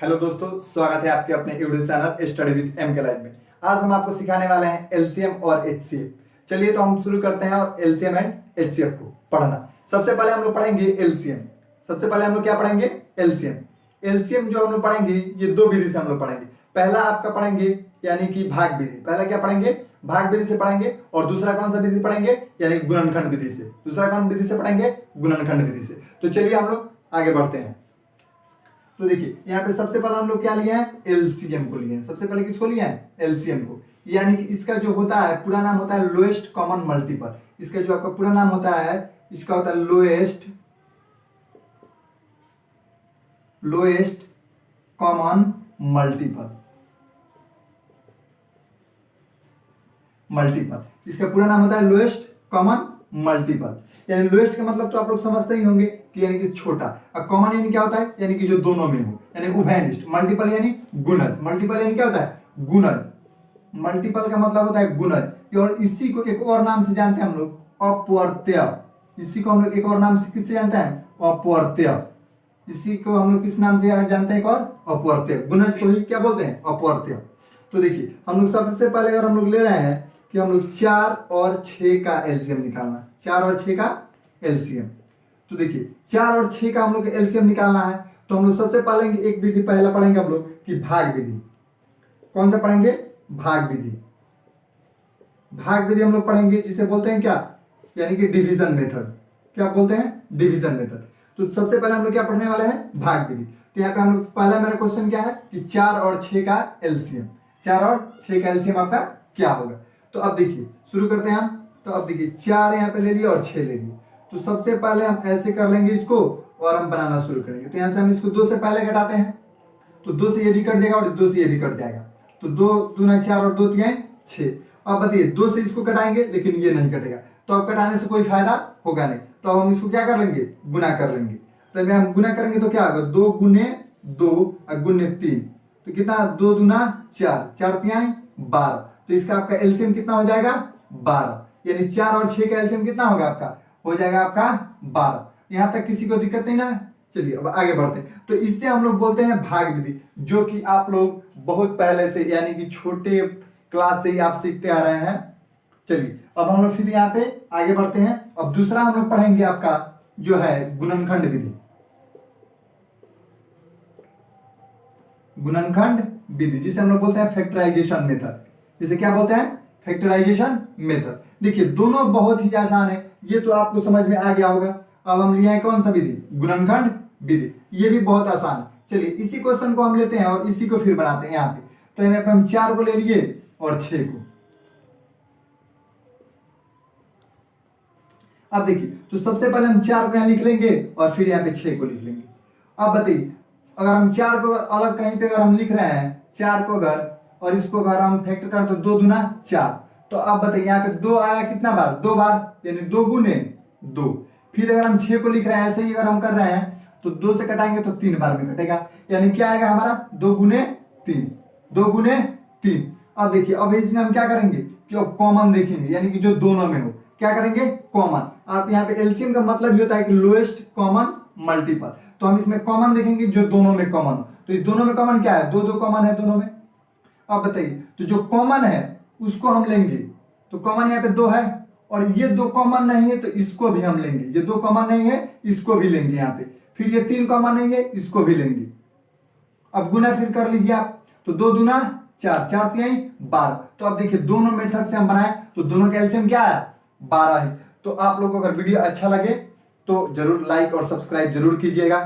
Hello दोस्तों, स्वागत है आपके अपने YouTube channel study with M K live में। आज हम आपको सिखाने वाले हैं एलसीएम और एचसीएफ। चलिए तो हम शुरू करते हैं और एलसीएम एंड एचसीएफ को पढ़ना। सबसे पहले हम लोग पढ़ेंगे एलसीएम। सबसे पहले हम लोग क्या पढ़ेंगे? एलसीएम। एलसीएम जो हम लोग पढ़ेंगे ये दो विधि से हम लोग पढ़ेंगे। पहला आपका पढ़ेंगे यानी कि भाग विधि। पहला क्या पढ़ेंगे? भाग विधि से पढ़ेंगे। और दूसरा कौन सा विधि पढ़ेंगे? यानी गुणनखंड विधि से। दूसरा कौन विधि से पढ़ेंगे? गुणनखंड विधि से। तो चलिए हम लोग आगे बढ़ते हैं। तो देखिए यहाँ पे सबसे पहले हम लोग क्या लिए हैं? एलसीएम को लिए हैं। सबसे पहले किसको लिए हैं? एलसीएम को। यानी कि इसका जो होता है पूरा नाम होता है लोएस्ट कॉमन मल्टीपल। इसका जो आपका पूरा नाम होता है इसका होता है लोएस्ट कॉमन मल्टीपल। इसका पूरा नाम होता है लोएस्ट कॉमन मल्टीपल। यानी लोएस्ट का मतलब तो आप लोग समझते ही होंगे कि यानी कि छोटा। और कॉमन यानी क्या होता है? यानी कि जो दोनों में हो, यानी उभयनिष्ठ। मल्टीपल यानी गुणज। मल्टीपल यानी क्या होता है? गुणज। मल्टीपल का मतलब होता है गुणज। और इसी को एक और नाम से जानते हैं हम लोग, अपवर्त्य। इसी को हम लोग एक और नाम से किससे जानते हैं? अपवर्त्य। इसी को हम लोग किस नाम से जानते हैं? एक और अपवर्त्य। गुणज को ही क्या बोलते हैं? अपवर्त्य। तो देखिए हम लोग सबसे पहले अगर हम लोग ले रहे हैं कि हम लोग 4 और 6 का एलसीएम निकालना। 4 और 6 का एलसीएम। तो देखिए 4 और 6 का हम लोग एलसीएम निकालना है तो हम लोग सबसे पहले एक विधि पहला पढ़ेंगे हम लोग कि भाग विधि। कौन सा पढ़ेंगे? भाग विधि। भाग विधि हम लोग पढ़ेंगे जिसे बोलते हैं क्या? यानी कि डिवीजन मेथड। क्या बोलते हैं? Division method. तो सबसे पहले हम लोग क्या पढ़ने वाले हैं? भाग विधि। तो यहाँ पे हम लोग पहला मेरा क्वेश्चन क्या है कि 4 और 6 का एलसीएम। 4 और 6 का एलसीएम आपका क्या होगा? तो अब देखिए शुरू करते हैं हम। तो अब देखिए 4 यहाँ पे ले लिए और 6 ले लिए। तो सबसे पहले हम ऐसे कर लेंगे इसको और हम बनाना शुरू करेंगे। तो यहाँ से हम इसको 2 से पहले घटाते हैं। तो 2 से ये भी कट जाएगा और 2 से ये भी कट जाएगा। तो 2 दूना 4 और 2 तिहाई 6। अब बताइए 2 से इसको कटाएंगे लेकिन ये नहीं कटेगा। तो अब कटाने से कोई फायदा होगा नहीं। तो अब हम इसको क्या कर लेंगे? गुना कर लेंगे। तो हम गुना करेंगे तो क्या होगा? 2 गुने 2 और गुने 3। तो कितना? 2 दूना 4, 4 तिहाई 12। तो इसका आपका एलसीएम कितना हो जाएगा? 12। यानी 4 और 6 का एलसीएम कितना होगा आपका? हो जाएगा आपका 12। यहां तक किसी को दिक्कत नहीं ना? चलिए अब आगे बढ़ते हैं। तो इससे हम लोग बोलते हैं भाग विधि, जो कि आप लोग बहुत पहले से यानी कि छोटे क्लास से ही आप सीखते आ रहे हैं। चलिए अब हम लोग फिर यहाँ पे आगे बढ़ते हैं। अब दूसरा हम लोग पढ़ेंगे आपका जो है गुणनखंड विधि। गुणनखंड विधि जिसे हम लोग बोलते हैं फैक्टराइजेशन मेथड। जिसे क्या बोलते हैं? Factorisation method. देखिए दोनों बहुत ही आसान है, ये तो आपको समझ में आ गया होगा। अब हम लिए हैं कौन सा विधि? गुणनखंड विधि। ये भी बहुत आसान है। चलिए इसी क्वेश्चन को हम लेते हैं और इसी को फिर बनाते हैं यहाँ पे। तो यहाँ पे हम 4 को ले लिए और 6 को। अब देखिए तो सबसे पहले हम 4 को यहाँ लिख लेंगे और फिर यहाँ पे 6 को लिख लेंगे। अब बताइए अगर हम 4 को अलग कहीं पे अगर हम लिख रहे हैं 4 को अगर और इसको अगर हम फैक्टर करें तो 2 दूना 4। तो अब बताइए यहाँ पे 2 आया कितना बार? 2 बार, यानी 2 गुने 2। फिर अगर हम 6 को लिख रहे हैं ऐसे ही अगर हम कर रहे हैं तो 2 से कटाएंगे तो 3 बार में कटेगा। यानी क्या आएगा हमारा? 2 गुने 3। 2 गुने 3। अब देखिए अब इसमें हम क्या करेंगे कि अब कॉमन देखेंगे, यानी कि जो दोनों में हो। क्या करेंगे? कॉमन। आप यहाँ पे एलसीएम का मतलब ये होता है कि लोएस्ट कॉमन मल्टीपल। तो हम इसमें कॉमन देखेंगे जो दोनों में कॉमन हो। तो इस दोनों में कॉमन क्या है? 2 2 कॉमन है दोनों में। अब बताइए तो जो कॉमन है उसको हम लेंगे। तो कॉमन यहाँ पे 2 है और ये 2 कॉमन नहीं है तो इसको भी हम लेंगे। ये 2 कॉमन नहीं है इसको भी लेंगे यहाँ पे। फिर ये 3 कॉमन नहीं है इसको भी लेंगे। अब गुना फिर कर लीजिए आप। तो 2 दूना 4, 4 तिहाई 12। तो अब देखिए दोनों मेथड से हम बनाए तो दोनों का एलसीएम क्या है? 12 है। तो आप लोगों को अगर वीडियो अच्छा लगे तो जरूर लाइक और सब्सक्राइब जरूर कीजिएगा।